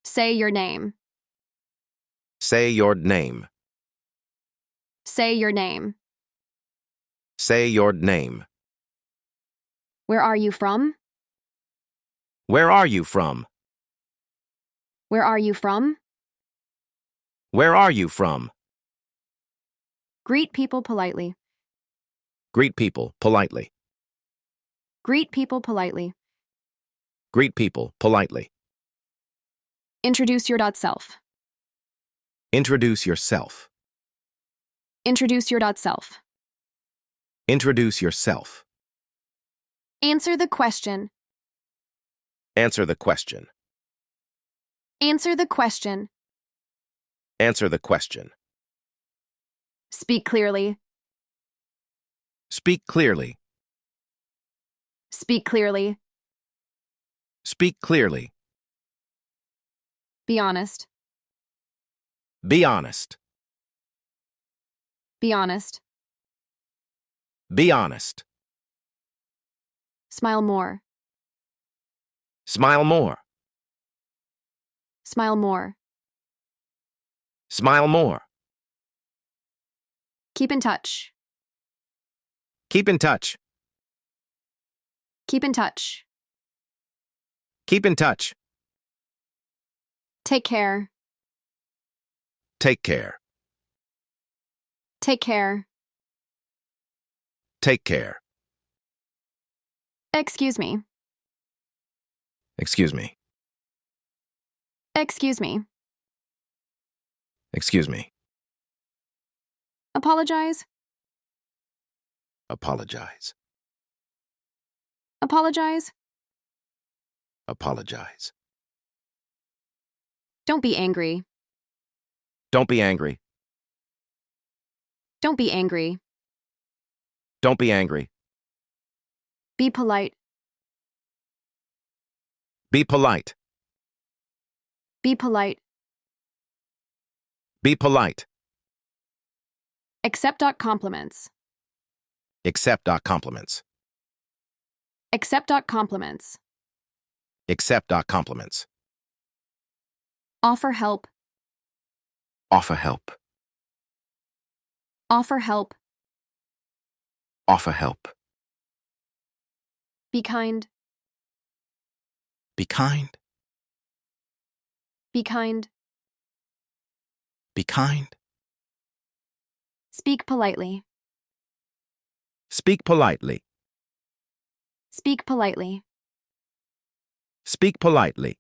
Say your name. Say your name. Say your name. Say your name. Where are you from? Where are you from? Where are you from? Where are you from? Greet people politely. Greet people politely. Greet people politely. Greet people politely. Introduce your self. Introduce yourself. Introduce your self. Introduce yourself. Answer the question. Answer the question. Answer the question. Answer the question. Speak clearly. Speak clearly. Speak clearly. Speak clearly. Be honest. Be honest. Be honest. Be honest. Smile more. Smile more. Smile more. Smile more. Keep in touch. Keep in touch. Keep in touch. Keep in touch. Take care. Take care. Take care. Take care. Excuse me. Excuse me. Excuse me. Excuse me. Apologize. Apologize. Apologize. Apologize. Don't be angry. Don't be angry. Don't be angry. Don't be angry. Be polite. Be polite. Be polite. Be polite. Accept compliments. Accept compliments. Accept compliments. Accept compliments. Offer help. Offer help. Offer help. Offer help. Be kind. Be kind. Be kind. Be kind. Speak politely. Speak politely. Speak politely. Speak politely.